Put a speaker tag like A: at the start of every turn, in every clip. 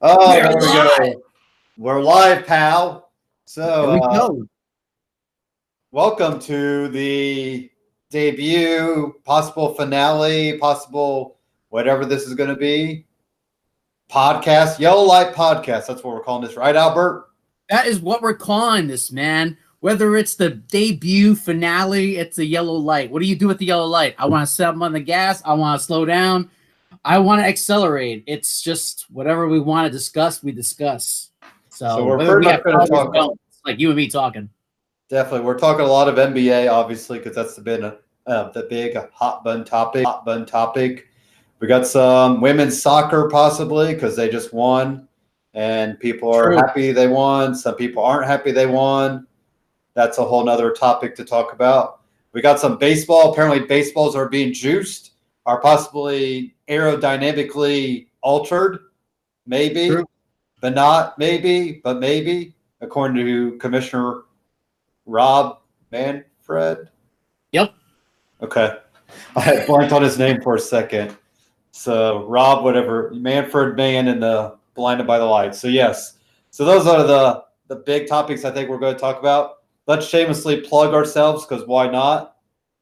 A: Oh,
B: We're
A: there we
B: live.
A: go. We're live, pal.
B: Here we go.
A: Welcome to the debut, possible finale, possible whatever this is going to be. Podcast, Yellow Light Podcast. That's what we're calling this, right, Albert?
B: That is what we're calling this, man. Whether it's the debut finale, it's a yellow light. What do you do with the yellow light? I want to step on the gas. I want to slow down. I want to accelerate. It's just whatever we want to discuss, we discuss. So
A: we're
B: whether
A: pretty
B: we
A: much
B: have
A: going to
B: colors or
A: talk.
B: don't, it's like you and me talking.
A: Definitely, we're talking a lot of NBA, obviously, because that's been the big hot button topic. We got some women's soccer, possibly, because they just won, and people are happy they won. Some people aren't happy they won. That's a whole nother topic to talk about. We got some baseball. Apparently, baseballs are being juiced, are possibly aerodynamically altered, maybe, but not maybe, but maybe, according to Commissioner Rob Manfred.
B: Yep.
A: Okay. I had blanked on his name for a second. So Rob, whatever, Manfred Man and the Blinded by the Light. So yes. So those are the big topics I think we're going to talk about. Let's shamelessly plug ourselves because why not?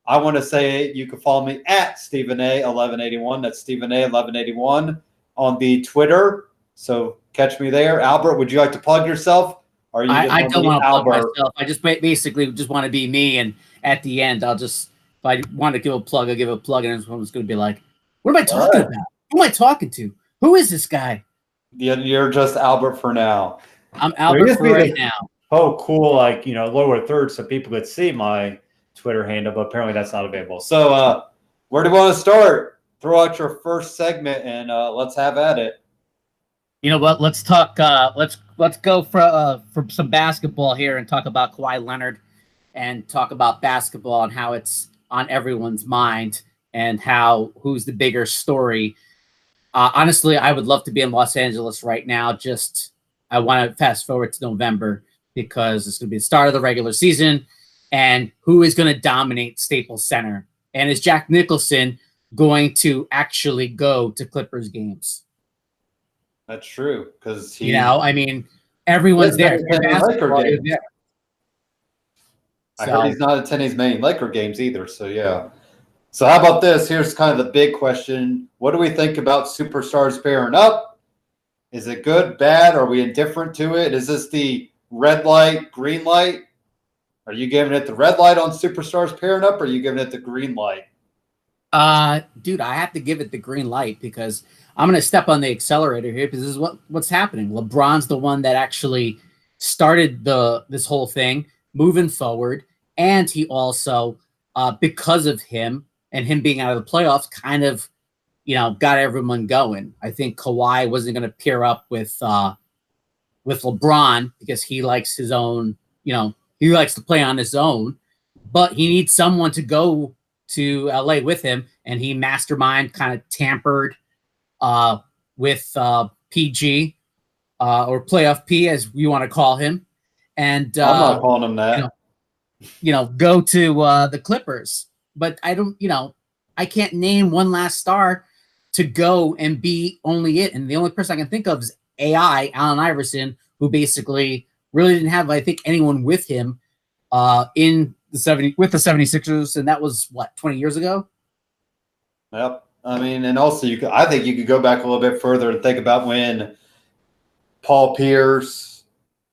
A: I want to say you can follow me at Stephen A 1181. That's Stephen A 1181 on the Twitter. So catch me there. Albert, would you like to plug yourself? Or you
B: I don't want to plug
A: Albert?
B: myself. I just basically just want to be me. And at the end, I'll just, if I want to give a plug, I'll give a plug. And everyone's going to be like, what am I talking about? Who am I talking to? Who is this guy?
A: Yeah, you're just Albert for now.
B: I'm Albert for right now.
C: Oh, cool. Like, lower third so people could see my Twitter handle, but apparently that's not available.
A: So where do you want to start? Throw out your first segment and let's have at it.
B: You know what? Let's talk. Let's go for some basketball here and talk about Kawhi Leonard and talk about basketball and how it's on everyone's mind and who's the bigger story. Honestly, I would love to be in Los Angeles right now. Just I want to fast forward to November because it's going to be the start of the regular season, and who is going to dominate Staples Center? And is Jack Nicholson going to actually go to Clippers games?
A: That's true because
B: everyone's there.
A: I heard he's not attending many Laker games either. So yeah. So how about this? Here's kind of the big question: what do we think about superstars pairing up? Is it good, bad? Are we indifferent to it? Is this the red light, green light? Are you giving it the red light on superstars pairing up, or are you giving it the green light?
B: Dude, I have to give it the green light because I'm going to step on the accelerator here because this is what's happening. LeBron's the one that actually started this whole thing moving forward, and he also, because of him and him being out of the playoffs, kind of, got everyone going. I think Kawhi wasn't going to pair up with LeBron because he likes his own, he likes to play on his own, but he needs someone to go to LA with him, and he mastermind kind of tampered with PG or Playoff P, as we want to call him. And
A: I'm not calling him that.
B: Go to the Clippers. But I don't, I can't name one last star to go and be only it. And the only person I can think of is AI, Allen Iverson, who basically really didn't have, I think, anyone with him in the 76ers, and that was what, 20 years ago?
A: Yep. I mean, and also I think you could go back a little bit further and think about when Paul Pierce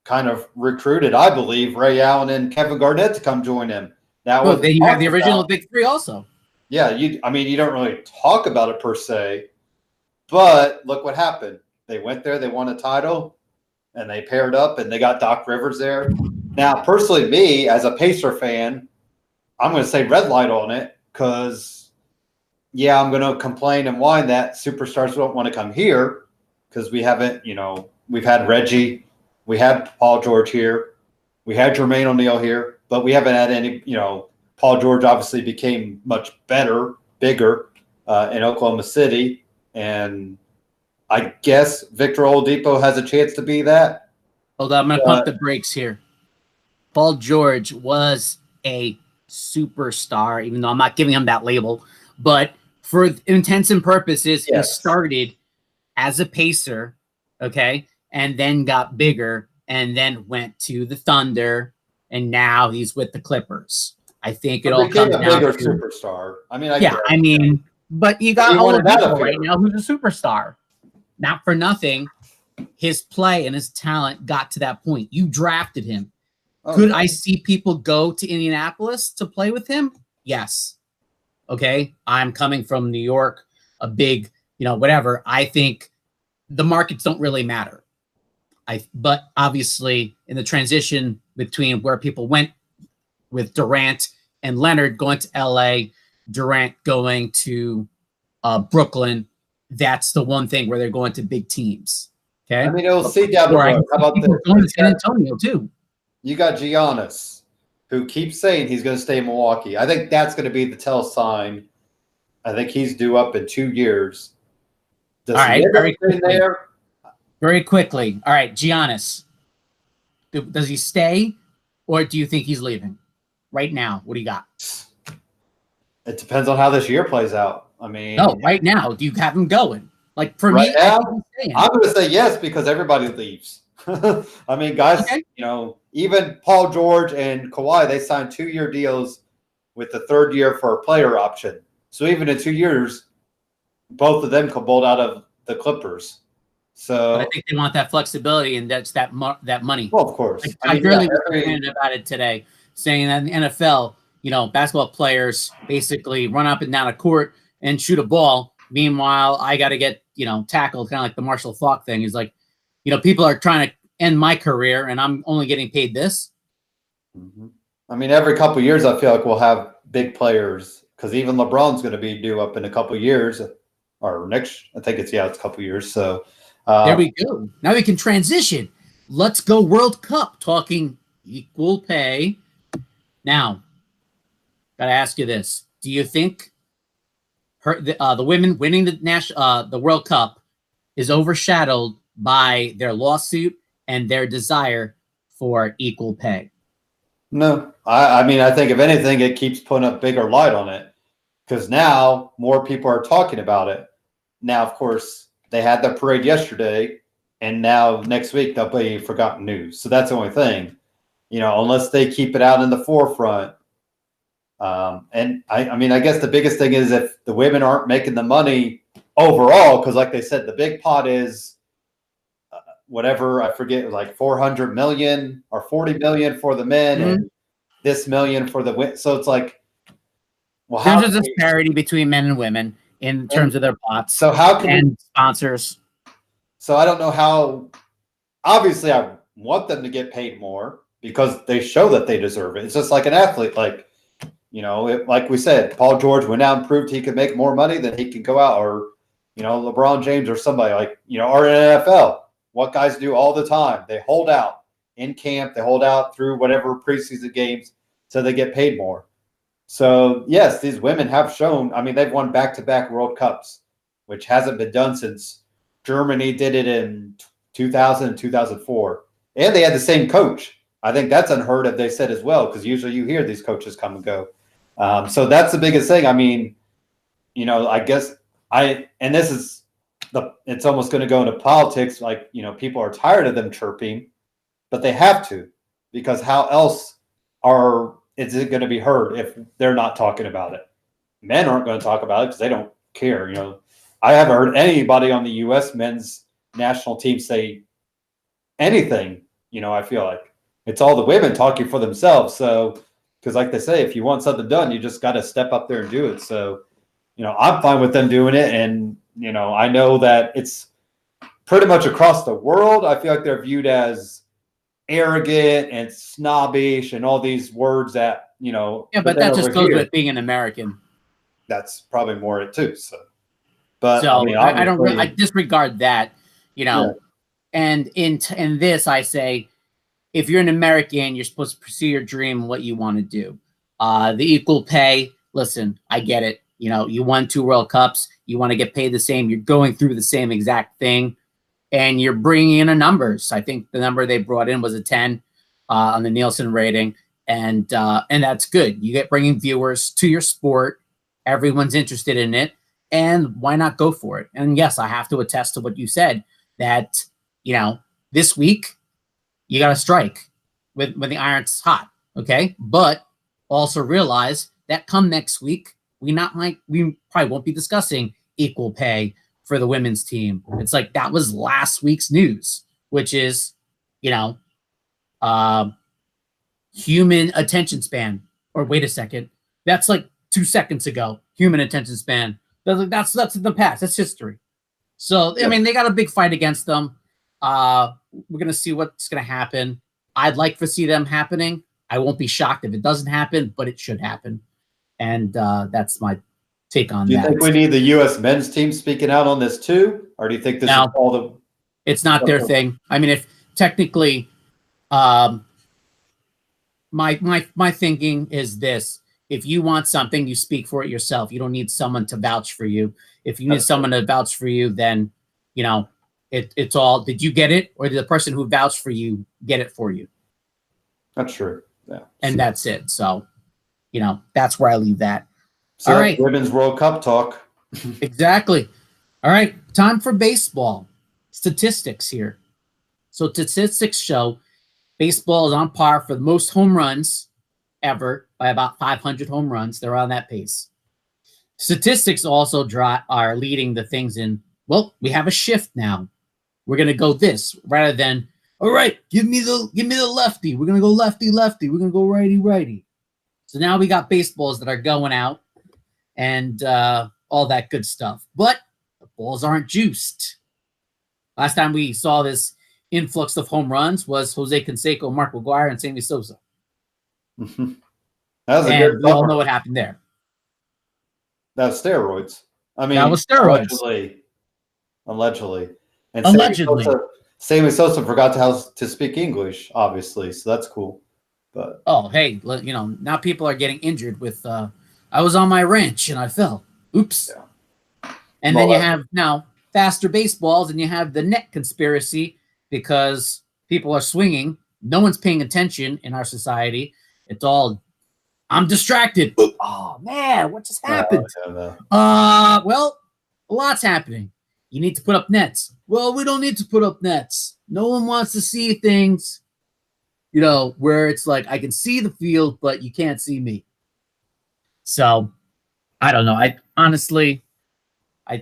A: kind of recruited, I believe, Ray Allen and Kevin Garnett to come join him.
B: Then you have the original Big Three also.
A: Yeah, you don't really talk about it per se, but look what happened. They went there, they won a title, and they paired up, and they got Doc Rivers there. Now, personally, me, as a Pacer fan, I'm going to say red light on it because, yeah, I'm going to complain and whine that superstars don't want to come here because we haven't, we've had Reggie, we had Paul George here, we had Jermaine O'Neal here, but we haven't had any, Paul George obviously became much better, bigger in Oklahoma City, and I guess Victor Oladipo has a chance to be that.
B: Hold on, I'm going to pump the brakes here. Paul George was a superstar, even though I'm not giving him that label. But for intents and purposes, He started as a Pacer okay, and then got bigger and then went to the Thunder, and now he's with the Clippers. I think it all
A: became
B: comes
A: a
B: down
A: bigger
B: to
A: superstar. I mean, I
B: yeah.
A: get
B: I
A: it.
B: mean, but you got
A: He wanted out of
B: Oladipo right
A: here.
B: now, who's a superstar. Not for nothing, his play and his talent got to that point. You drafted him.
A: Oh,
B: Could
A: yeah.
B: I see people go to Indianapolis to play with him? Yes. Okay. I'm coming from New York, a big, whatever. I think the markets don't really matter. But obviously in the transition between where people went with Durant and Leonard going to LA, Durant going to Brooklyn, that's the one thing where they're going to big teams. Okay.
A: I mean, it'll see down the road. How about this?
B: Going to San Antonio too.
A: You got Giannis, who keeps saying he's going to stay in Milwaukee. I think that's going to be the tell sign. I think he's due up in 2 years. Does
B: All right,
A: he very quickly.
B: Very quickly. All right, Giannis. Does he stay, or do you think he's leaving? Right now, what do you got?
A: It depends on how this year plays out. I mean,
B: no, right now, do you have him going? Like for
A: right
B: me,
A: now, I'm going to say yes because everybody leaves. I mean, guys,
B: okay.
A: Even Paul George and Kawhi, they signed 2-year deals with the third year for a player option. So even in 2 years, both of them could bolt out of the Clippers. So
B: but I think they want that flexibility, and that's that money.
A: Well, of course.
B: Like, I really was complaining about it today, saying that in the NFL, basketball players basically run up and down a court and shoot a ball. Meanwhile, I got to get, tackled, kind of like the Marshall Faulk thing. He's like, people are trying to end my career, and I'm only getting paid this.
A: Mm-hmm. I mean, every couple of years, I feel like we'll have big players because even LeBron's going to be due up in a couple of years or next. I think it's a couple of years. So
B: there we go. Now we can transition. Let's go World Cup, talking equal pay. Now, got to ask you this: do you think the women winning the World Cup is overshadowed by their lawsuit and their desire for equal pay?
A: No, I mean, I think if anything, it keeps putting a bigger light on it because now more people are talking about it. Now, of course, they had the parade yesterday, and now next week they'll be forgotten news. So that's the only thing, unless they keep it out in the forefront. And I mean, I guess the biggest thing is if the women aren't making the money overall, because like they said, the big pot is whatever, I forget, like 400 million or 40 million for the men and this million for the women. So it's like, well,
B: there's a disparity between men and women in terms of their pots.
A: So how can
B: sponsors? So
A: I don't know how. Obviously, I want them to get paid more because they show that they deserve it. It's just like an athlete, like like we said, Paul George went out and proved he could make more money than he could go out, or LeBron James or somebody like or in NFL. What guys do all the time, they hold out in camp, they hold out through whatever preseason games, so they get paid more. So yes, these women have shown. I mean, they've won back-to-back World Cups, which hasn't been done since Germany did it in 2000 and 2004, and they had the same coach. I think that's unheard of. They said as well, because usually you hear these coaches come and go. So that's the biggest thing. I mean, I guess this is it's almost going to go into politics. Like, people are tired of them chirping, but they have to, because how else is it going to be heard if they're not talking about it? Men aren't going to talk about it because they don't care. I haven't heard anybody on the U.S. men's national team say anything. I feel like it's all the women talking for themselves. So, because like they say, if you want something done, you just got to step up there and do it. So, I'm fine with them doing it. And, I know that it's pretty much across the world. I feel like they're viewed as arrogant and snobbish and all these words that,
B: Yeah, but that just goes with being an American.
A: That's probably more it too. So, but
B: so I mean, I disregard that,
A: Yeah.
B: And in this, I say, if you're an American, you're supposed to pursue your dream, what you want to do. The equal pay, listen, I get it. You won 2 World Cups. You want to get paid the same. You're going through the same exact thing, and you're bringing in a numbers. I think the number they brought in was a 10 on the Nielsen rating, and that's good. You get bringing viewers to your sport. Everyone's interested in it, and why not go for it? And yes, I have to attest to what you said, that this week you got to strike when the iron's hot, okay? But also realize that come next week, we probably won't be discussing equal pay for the women's team. It's like that was last week's news, which is, human attention span. Or wait a second, that's like 2 seconds ago. Human attention span. That's in the past. That's history. So I mean, they got a big fight against them. We're gonna see what's gonna happen. I'd like to see them happening. I won't be shocked if it doesn't happen, but it should happen. And that's my take on that.
A: Do you think we need the U.S. men's team speaking out on this too, or do you think this is all the?
B: It's not their thing. I mean, if technically, my thinking is this: if you want something, you speak for it yourself. You don't need someone to vouch for you. If you need someone to vouch for you, then it's all. Did you get it, or did the person who vouched for you get it for you?
A: That's true. Yeah,
B: and that's it. So, that's where I leave that.
A: So
B: all right,
A: Women's World Cup talk.
B: Exactly. All right, time for baseball. Statistics here. So statistics show baseball is on par for the most home runs ever by about 500 home runs. They're on that pace. Statistics also are leading the things in, well, we have a shift now. We're going to go this rather than, all right, give me the lefty. We're going to go lefty, lefty. We're going to go righty, righty. So now we got baseballs that are going out and all that good stuff. But the balls aren't juiced. Last time we saw this influx of home runs was Jose Canseco, Mark McGwire, and Sammy Sosa.
A: That was
B: and
A: a good
B: we all know what happened there.
A: That was steroids. I mean,
B: that was steroids.
A: Allegedly. And
B: allegedly.
A: Sammy Sosa forgot to speak English, obviously, so that's cool. But
B: hey, now people are getting injured with. I was on my ranch and I fell. Oops. Yeah. And then you have now faster baseballs, and you have the net conspiracy because people are swinging. No one's paying attention in our society. It's all, I'm distracted. Oh man, what just happened? Well, a lot's happening. You need to put up nets. Well, we don't need to put up nets. No one wants to see things, where it's like I can see the field, but you can't see me. So, I don't know. I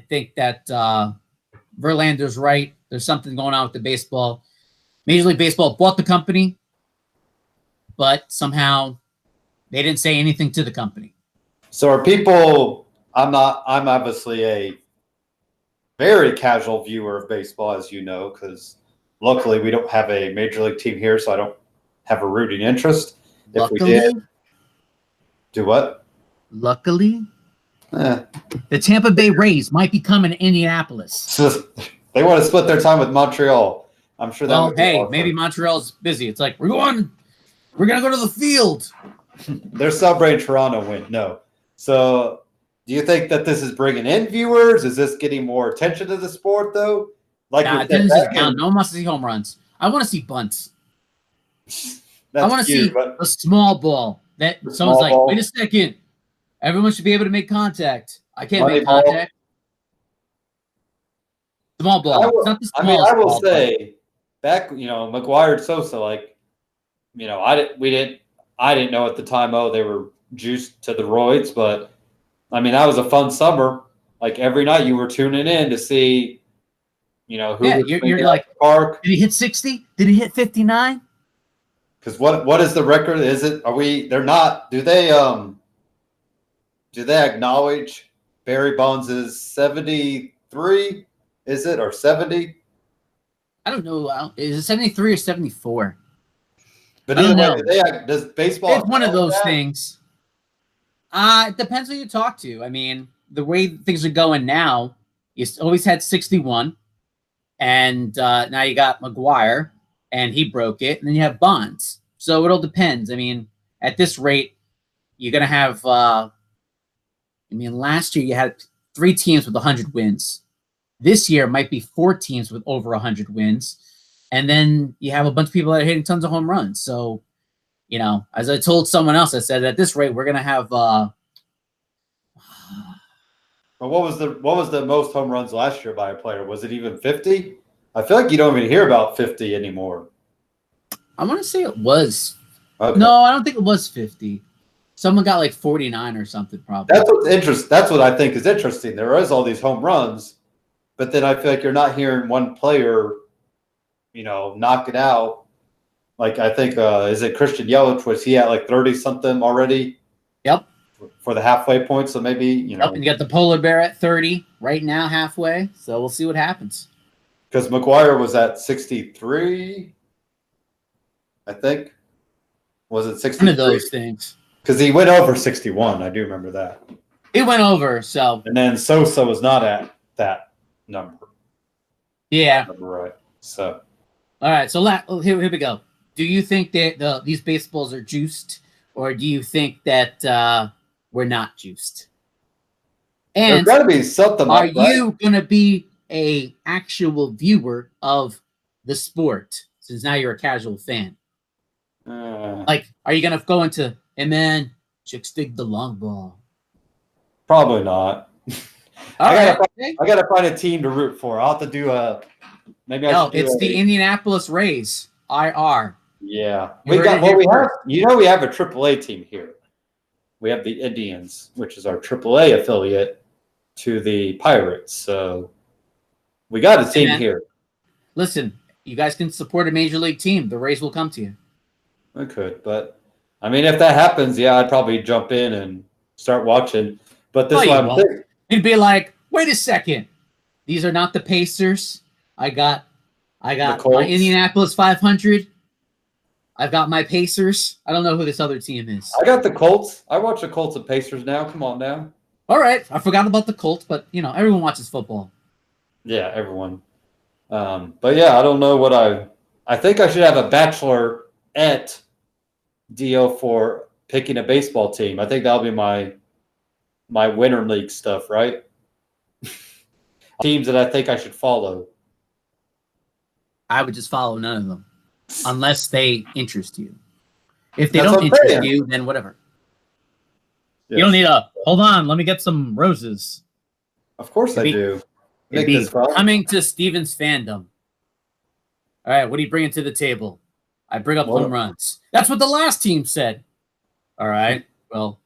B: think that Verlander's right. There's something going on with the baseball. Major League Baseball bought the company, but somehow they didn't say anything to the company.
A: So are people, I'm obviously a very casual viewer of baseball, as you know, because luckily we don't have a major league team here, so I don't have a rooting interest.
B: Luckily?
A: If we did, do what?
B: Luckily? The Tampa Bay Rays might be coming to Indianapolis.
A: They want to split their time with Montreal. I'm sure that.
B: Well, hey, maybe Montreal's busy. It's like we're gonna go to the field.
A: They're celebrating Toronto win. No. So, do you think that this is bringing in viewers? Is this getting more attention to the sport, though?
B: Attendance is down. No one wants to see home runs. I want to see bunts. I want to see a small ball that someone's like, wait a second. Everyone should be able to make contact. I can't make contact. Small ball. It's not the small
A: I will say, back, McGwire and Sosa, I didn't know at the time, they were juiced to the roids, but I mean, that was a fun summer. Like every night you were tuning in to see, who was
B: you're like,
A: park.
B: Did he hit 60? Did he hit 59?
A: Because what is the record? They're not, do they acknowledge Barry Bonds' 73? Is it, or 70?
B: I don't know. Is it 73 or 74?
A: But either way, does baseball?
B: It's one of those things. It depends who you talk to. I mean, the way things are going now, you always had 61, and now you got McGwire, and he broke it, and then you have Bonds. So it all depends. I mean, at this rate, you're gonna have. Last year you had 3 teams with 100 wins. This year might be 4 teams with over 100 wins. And then you have a bunch of people that are hitting tons of home runs. So, as I told someone else, I said at this rate, we're going to have. But
A: what was the most home runs last year by a player? Was it even 50? I feel like you don't even hear about 50 anymore.
B: I want to say it was.
A: Okay.
B: No, I don't think it was 50. Someone got like 49 or something, probably.
A: That's what I think is interesting. There is all these home runs, but then I feel like you're not hearing one player, knock it out. Like I think, is it Christian Yelich? Was he at like 30 something already?
B: Yep.
A: For the halfway point, so maybe
B: Yep, and you got the polar bear at 30 right now, halfway. So we'll see what happens.
A: Because McGuire was at 63, I think. Was it 63?
B: One of those things.
A: Because he went over 61. I do remember that.
B: He went over, so.
A: And then Sosa was not at that number.
B: Yeah.
A: Right. So.
B: All right. So here we go. Do you think that these baseballs are juiced, or do you think that we're not juiced? And
A: there's got to be something.
B: Are you going to be a actual viewer of the sport? Since now you're a casual fan. Like, are you going to go into, hey man, chicks dig the long ball?
A: Probably not.
B: I
A: got to find a team to root for. I'll have to do maybe I should do
B: it's the Indianapolis Rays, IR.
A: Yeah. We have a AAA team here. We have the Indians, which is our AAA affiliate to the Pirates. So we got a team here.
B: Listen, you guys can support a major league team. The Rays will come to you.
A: I could, but I mean, if that happens, yeah, I'd probably jump in and start watching. But this one, I'm thinking.
B: You'd be like, wait a second, these are not the Pacers. I got my Indianapolis 500. I've got my Pacers. I don't know who this other team is.
A: I got the Colts. I watch the Colts and Pacers now. Come on now.
B: All right, I forgot about the Colts, but everyone watches football.
A: Yeah, everyone. But yeah, I don't know what I think I should have a bachelorette deal for picking a baseball team. I think that'll be my winter league stuff, right? Teams that I think I should follow.
B: I would just follow none of them unless they interest you. If they don't interest you, then whatever. Yes. You don't need hold on, let me get some roses.
A: Of course I do.
B: Coming to Steven's fandom. All right, what are you bringing to the table? I bring up home runs. That's what the last team said. All right, well,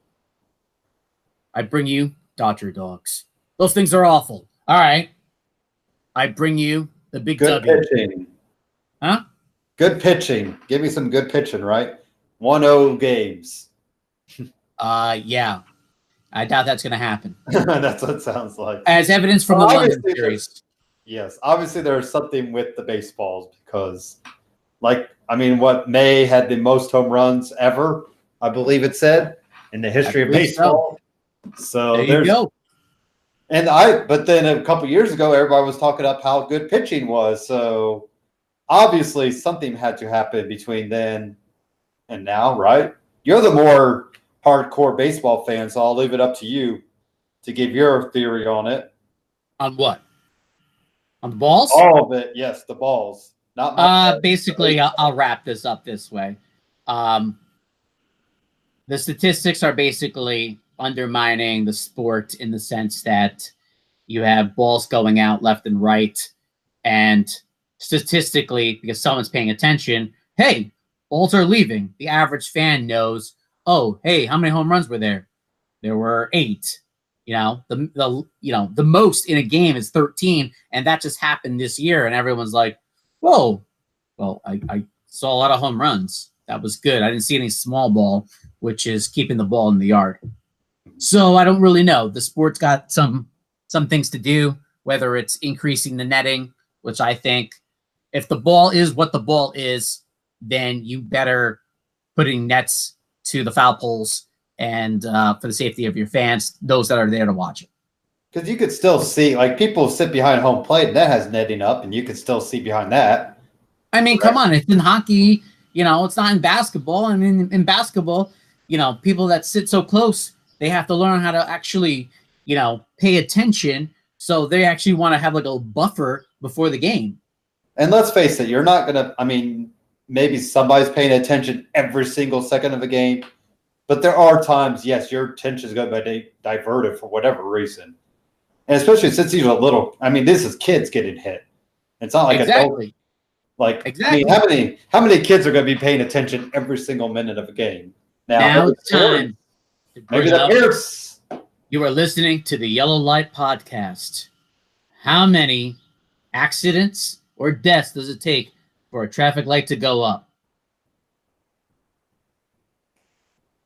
B: I bring you Dodger dogs. Those things are awful. All right, I bring you the big
A: good
B: W.
A: Pitching.
B: Huh?
A: Good pitching. Give me some good pitching, right? 1-0 games.
B: Yeah. I doubt that's going to happen.
A: That's what it sounds like.
B: As evidence from the London series.
A: Yes. Obviously, there's something with the baseballs because, what May had the most home runs ever, I believe it said, in the history of baseball. So
B: there you go.
A: But then a couple years ago, everybody was talking up how good pitching was. So obviously, something had to happen between then and now, right? You're the more hardcore baseball fan, so I'll leave it up to you to give your theory on it.
B: On what? On the balls?
A: All of it, yes, the balls. Not
B: basically, I'll wrap this up this way. The statistics are basically undermining the sport in the sense that you have balls going out left and right, and statistically, because someone's paying attention, hey, balls are leaving. The average fan knows, oh, hey, how many home runs were there? There were 8. The most in a game is 13, and that just happened this year. And everyone's like, whoa, well, I saw a lot of home runs. That was good. I didn't see any small ball, which is keeping the ball in the yard. So I don't really know. The sport's got some things to do, whether it's increasing the netting, which I think if the ball is what the ball is, then you better putting nets to the foul poles and for the safety of your fans, those that are there to watch it.
A: Because you could still see, people sit behind home plate, and that has netting up, and you can still see behind that.
B: I mean, come on. It's in hockey. It's not in basketball. I mean, in basketball, people that sit so close, they have to learn how to actually, pay attention. So they actually want to have a buffer before the game.
A: And let's face it, you're not going to, maybe somebody's paying attention every single second of the game. But there are times, yes, your attention is going to be diverted for whatever reason. And especially since these are this is kids getting hit. It's not like
B: exactly.
A: Exactly. I mean, how many kids are going to be paying attention every single minute of a game?
B: Now it's time.
A: Maybe the parents.
B: You are listening to the Yellow Light Podcast. How many accidents or deaths does it take for a traffic light to go up?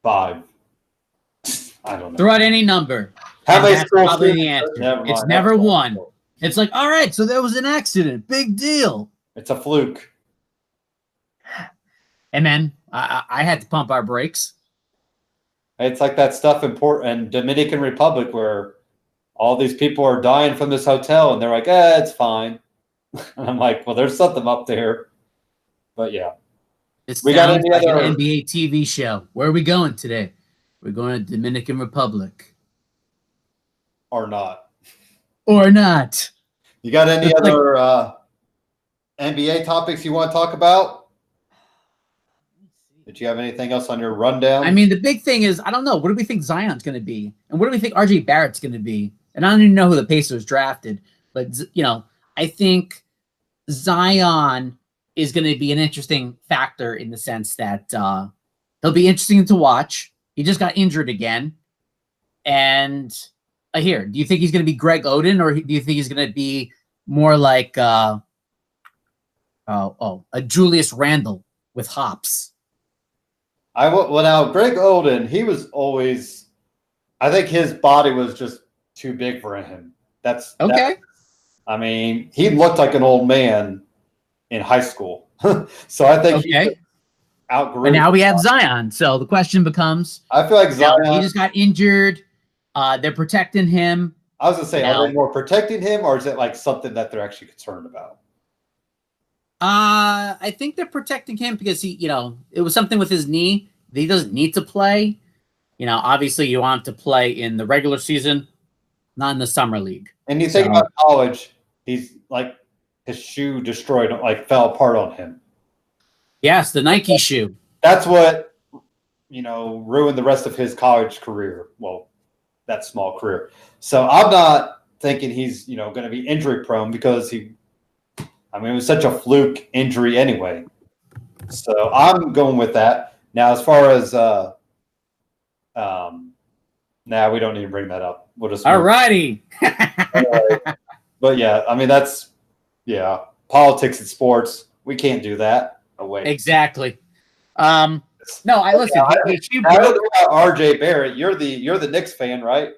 A: 5. I don't know.
B: Throw out any number.
A: How many
B: that's probably the answer. It's never one.
A: Cool.
B: It's like, all right, so there was an accident. Big deal.
A: It's a fluke.
B: And man, I had to pump our brakes.
A: It's like that stuff in Dominican Republic where all these people are dying from this hotel, and they're like, it's fine. And I'm like, well, there's something up there. But yeah.
B: We got any other an NBA TV show. Where are we going today? We're going to Dominican Republic.
A: Or not.
B: Or not.
A: You got any other NBA topics you want to talk about? Did you have anything else on your rundown?
B: I mean, the big thing is, I don't know. What do we think Zion's going to be? And what do we think RJ Barrett's going to be? And I don't even know who the Pacers drafted. But, I think Zion is going to be an interesting factor in the sense that he'll be interesting to watch. He just got injured again. And do you think he's going to be Greg Oden, or do you think he's going to be more like a Julius Randle with hops?
A: Now Greg Oden, he was always, I think his body was just too big for him. That's okay. He looked like an old man in high school. So I think he outgrew.
B: And now we have Zion. So the question becomes,
A: I feel like Zion,
B: he just got injured. They're protecting him.
A: I was going to say, are they more protecting him, or is it like something that they're actually concerned about?
B: I think they're protecting him because it was something with his knee that he doesn't need to play. Obviously you want him to play in the regular season, not in the summer league.
A: And you think about college, he's like his shoe destroyed, like fell apart on him.
B: Yes, the Nike shoe.
A: That's what ruined the rest of his college career. Well, that small career. So I'm not thinking he's going to be injury prone because it was such a fluke injury anyway. So I'm going with that. Now, as far as we don't need to bring that up. We'll just
B: all righty.
A: But yeah, politics and sports. We can't do that. Away.
B: Exactly. No, listen.
A: I don't know about RJ Barrett. You're the Knicks fan, right?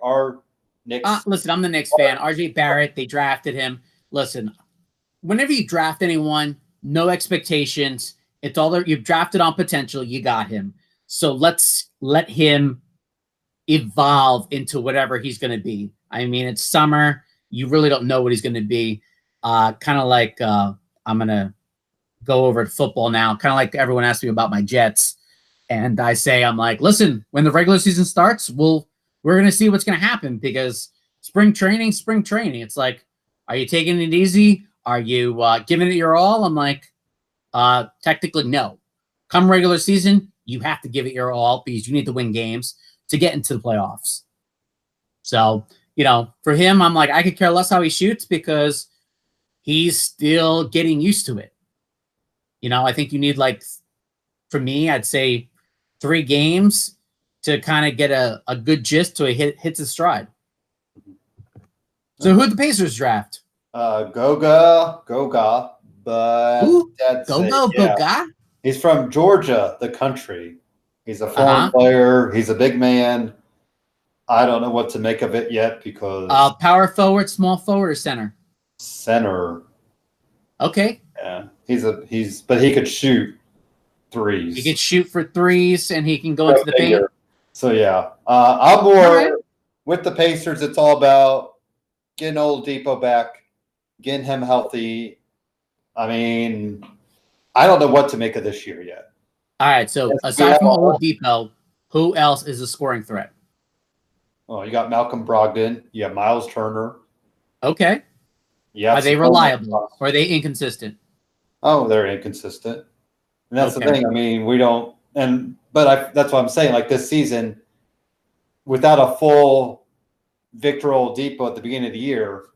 B: Listen, I'm the Knicks fan. RJ Barrett, they drafted him. Listen, whenever you draft anyone, no expectations. It's all there. You've drafted on potential. You got him. So let's let him evolve into whatever he's going to be. It's summer. You really don't know what he's going to be. Kind of like I'm going to go over to football now. Kind of like everyone asks me about my Jets. And I say, I'm like, listen, when the regular season starts, we're going to see what's going to happen because spring training. It's like, are you taking it easy? Are you giving it your all? I'm like, technically, no. Come regular season, you have to give it your all because you need to win games to get into the playoffs. So, for him, I'm like, I could care less how he shoots because he's still getting used to it. I think you need, for me, I'd say 3 games to kind of get a good gist till he hits his stride. So who'd the Pacers draft?
A: Goga, but
B: Goga?
A: He's from Georgia, the country. He's a foreign player. He's a big man. I don't know what to make of it yet because
B: power forward, small forward, or center?
A: Center.
B: Okay.
A: Yeah, but he could shoot threes.
B: He could shoot for threes, and he can go into the paint.
A: So yeah, I'm more with the Pacers. It's all about getting Oladipo back, getting him healthy. I don't know what to make of this year yet.
B: All right, so aside from Oladipo, who else is a scoring threat?
A: Well, you got Malcolm Brogdon. You have Myles Turner.
B: Okay.
A: Yeah.
B: Are they reliable or are they inconsistent?
A: Oh, they're inconsistent. And that's the thing. We don't – that's what I'm saying. Like this season, without a full Victor Oladipo at the beginning of the year,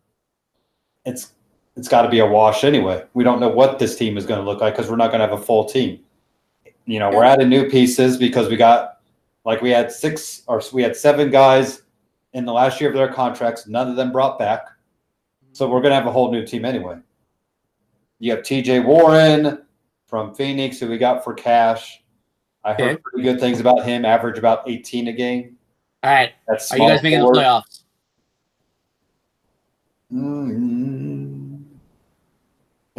A: it's it's got to be a wash anyway. We don't know what this team is going to look like because we're not going to have a full team. We're adding new pieces because we had 7 guys in the last year of their contracts. None of them brought back. So we're going to have a whole new team anyway. You have TJ Warren from Phoenix, who we got for cash. I heard pretty good things about him, average about 18 a game.
B: All right. Are you guys making the playoffs?
A: In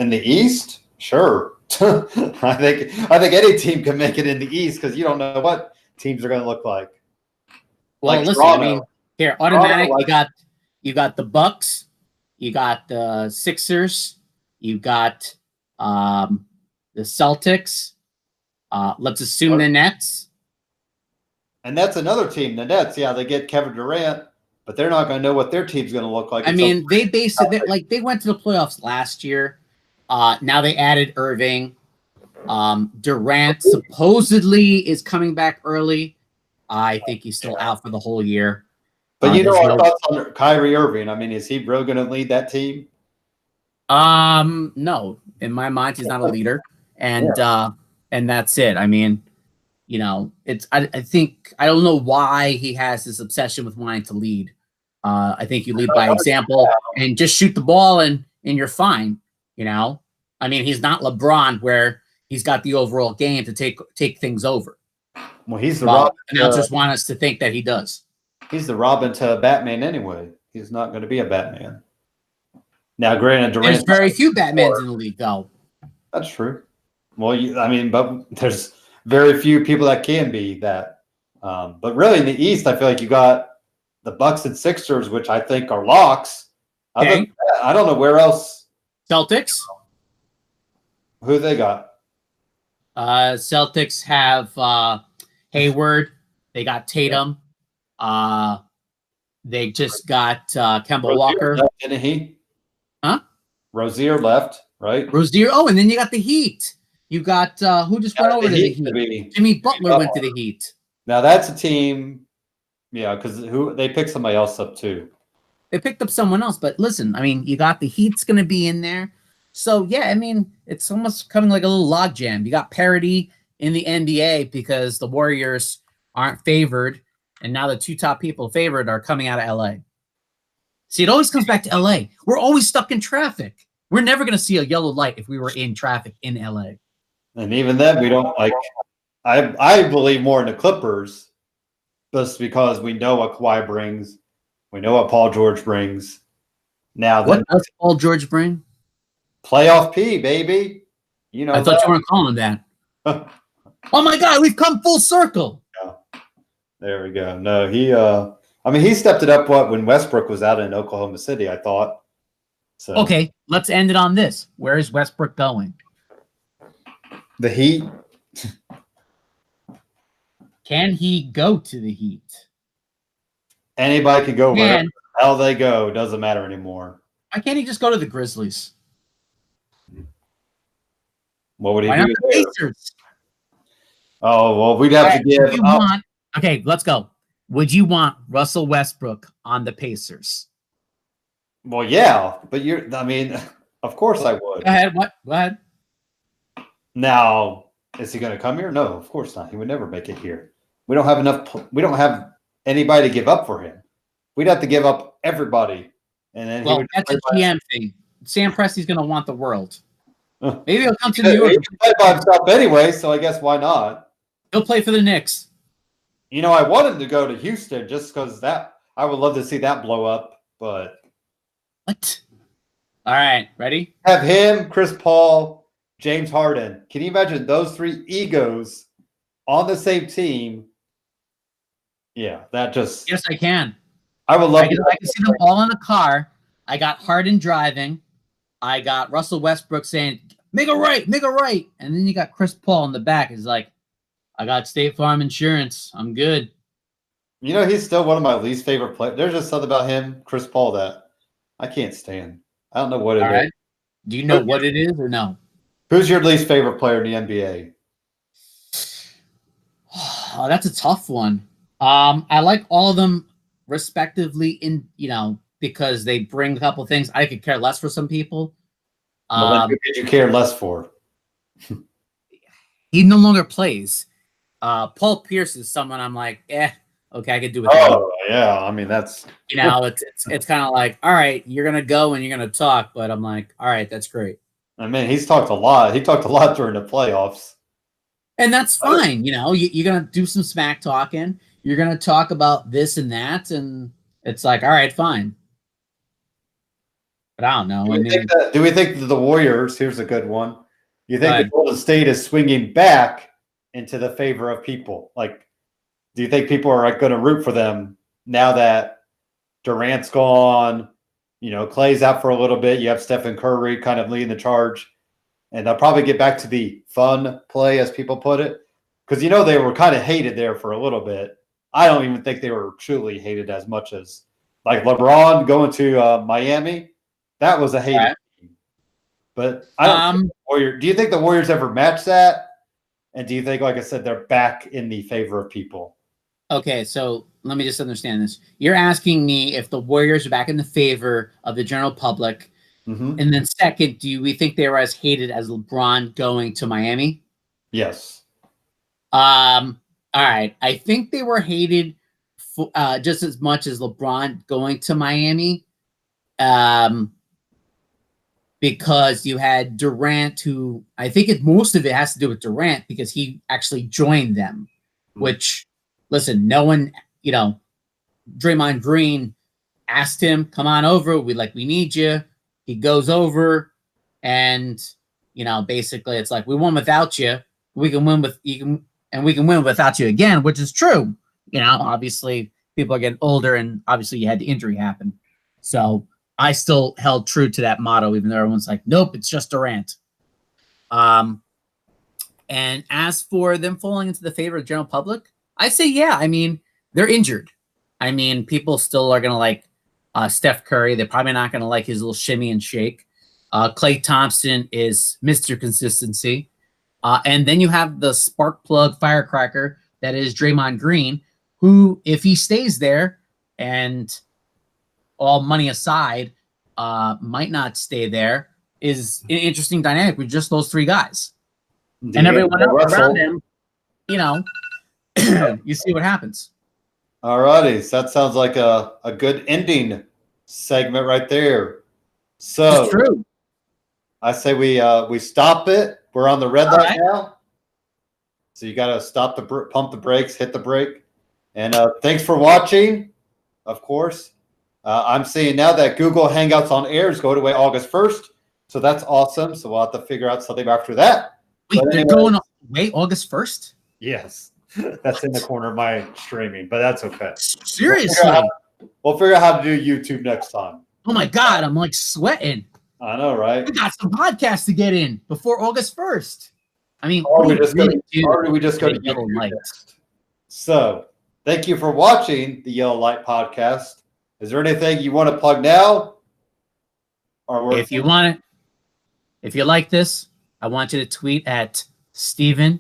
A: the East? Sure. I think any team can make it in the East because you don't know what teams are going to look like.
B: Well, listen, Toronto. I mean, here, automatic, you got the Bucks, you got the Sixers, you got the Celtics. Let's assume the Nets.
A: And that's another team, the Nets. Yeah, they get Kevin Durant, but they're not going to know what their team's going to look like.
B: I mean, they went to the playoffs last year. Now they added Irving. Durant supposedly is coming back early. I think he's still out for the whole year.
A: But our thoughts on Kyrie Irving. I mean, is he really going to lead that team?
B: No. In my mind, he's not a leader, and that's it. I mean, it's. I think I don't know why he has this obsession with wanting to lead. I think you lead by example and just shoot the ball, and you're fine. I mean, he's not LeBron where he's got the overall game to take things over.
A: Well, he's the Robin.
B: Announcers want us to think that he does.
A: He's the Robin to Batman anyway. He's not going to be a Batman. Now, granted, Durant's
B: there's very few Batmans in the league, though.
A: That's true. Well, but there's very few people that can be that. But really, in the East, I feel like you got the Bucks and Sixers, which I think are locks.
B: Okay.
A: I don't know where else.
B: Celtics.
A: Who they got?
B: Celtics have Hayward. They got Tatum. They just got Kemba Walker.
A: Left, didn't he?
B: Huh?
A: Rozier left, right?
B: Rozier. Oh, and then you got the Heat. You got who just went over to the Heat? Jimmy Butler went to the Heat.
A: Now that's a team, because they picked somebody else up too.
B: They picked up someone else, but listen, I mean, you got the Heat's going to be in there. So, yeah, I mean, it's almost coming like a little logjam. You got parity in the NBA because the Warriors aren't favored, and now the 2 top people favored are coming out of LA. See, it always comes back to LA. We're always stuck in traffic. We're never going to see a yellow light if we were in traffic in LA.
A: And even then, we don't I believe more in the Clippers just because we know what Kawhi brings. We know what Paul George brings. Now,
B: what does Paul George bring?
A: Playoff P, baby.
B: I thought you weren't calling him that. Oh my God, we've come full circle.
A: Yeah. There we go. No, he stepped it up when Westbrook was out in Oklahoma City, I thought. So
B: okay, let's end it on this. Where is Westbrook going?
A: The Heat.
B: Can he go to the Heat?
A: Anybody can go wherever the hell they go. Doesn't matter anymore.
B: Why can't he just go to the Grizzlies?
A: What would he do?
B: The Pacers?
A: Oh, well, we'd have to give up.
B: Okay, let's go. Would you want Russell Westbrook on the Pacers?
A: Well, yeah, but of course I would.
B: Go ahead. What? Go ahead.
A: Now, is he going to come here? No, of course not. He would never make it here. We don't have enough. We don't have anybody to give up for him. We'd have to give up everybody. And then
B: that's a GM thing. Sam Presti's going to want the world. Maybe he'll come to New York.
A: He can play by himself anyway, so I guess why not?
B: He'll play for the Knicks.
A: I want him to go to Houston just because I would love to see that blow up. But
B: what? All right, ready?
A: Have him, Chris Paul, James Harden. Can you imagine those 3 egos on the same team? Yeah, that just.
B: Yes, I can.
A: I would love.
B: I can see them all in the car. I got Harden driving. I got Russell Westbrook saying, "Make a right," and then you got Chris Paul in the back. He's like, "I got State Farm Insurance. I'm good."
A: He's still one of my least favorite players. There's just something about him, Chris Paul, that I can't stand. I don't know what it is.
B: Right. Do you know what it is or no?
A: Who's your least favorite player in the NBA?
B: Oh, that's a tough one. I like all of them respectively because they bring a couple things. I could care less for some people.
A: Well, then who did you care less for?
B: He no longer plays. Paul Pierce is someone I'm like, okay, I could do with that.
A: Oh, yeah. I mean, that's
B: it's kind of like, all right, you're gonna go and you're gonna talk, but I'm like, all right, that's great.
A: I mean, he's talked a lot. He talked a lot during the playoffs.
B: And that's fine. You're going to do some smack talking. You're going to talk about this and that. And it's like, all right, fine. But I don't know.
A: Do we think that the Warriors, here's a good one. You think the Golden State is swinging back into the favor of people? Like, do you think people are going to root for them now that Durant's gone? Clay's out for a little bit. You have Stephen Curry kind of leading the charge. And they'll probably get back to the fun play, as people put it. Because, they were kind of hated there for a little bit. I don't even think they were truly hated as much as, like, LeBron going to Miami. That was a hated team. But I don't think do you think the Warriors ever match that? And do you think, like I said, they're back in the favor of people?
B: Okay, so let me just understand this. You're asking me if the Warriors are back in the favor of the general public.
A: Mm-hmm.
B: And then second, do we think they were as hated as LeBron going to Miami?
A: Yes.
B: All right. I think they were hated just as much as LeBron going to Miami. Because you had Durant, who I think most of it has to do with Durant because he actually joined them, which, listen, no one, Draymond Green asked him, come on over. We need you. He goes over and, basically it's like, we won without you. We can win and we can win without you again, which is true. Obviously people are getting older and obviously you had the injury happen. So I still held true to that motto, even though everyone's like, nope, it's just Durant. And as for them falling into the favor of the general public, I say, yeah, they're injured. People still are going to like Steph Curry. They're probably not going to like his little shimmy and shake. Klay Thompson is Mr. Consistency. And then you have the spark plug firecracker that is Draymond Green, who, if he stays there and all money aside, might not stay there, is an interesting dynamic with just those three guys. And everyone else around him, you see what happens.
A: All righty. So that sounds like a good ending segment right there. So
B: it's true.
A: I say we stop it. We're on the red light now. So you got to stop pump the brakes, hit the brake. And thanks for watching, of course. I'm seeing now that Google Hangouts on Air is going away August 1st. So that's awesome. So we'll have to figure out something after that.
B: Wait, they're going away August 1st?
C: Yes. That's in the corner of my streaming, but that's okay.
B: Seriously?
A: We'll figure out how to do YouTube next time.
B: Oh my God, I'm like sweating.
A: I know, right?
B: We got some podcasts to get in before August 1st.
A: Or we just go to YouTube next. So thank you for watching the Yellow Light Podcast. Is there anything you want to plug now?
B: If you like this, I want you to tweet at Stephen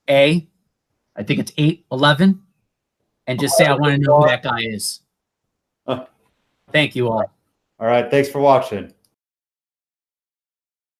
B: A. I think it's 811, and just say I want to know who that guy is. Thank you all.
C: All right. Thanks for watching.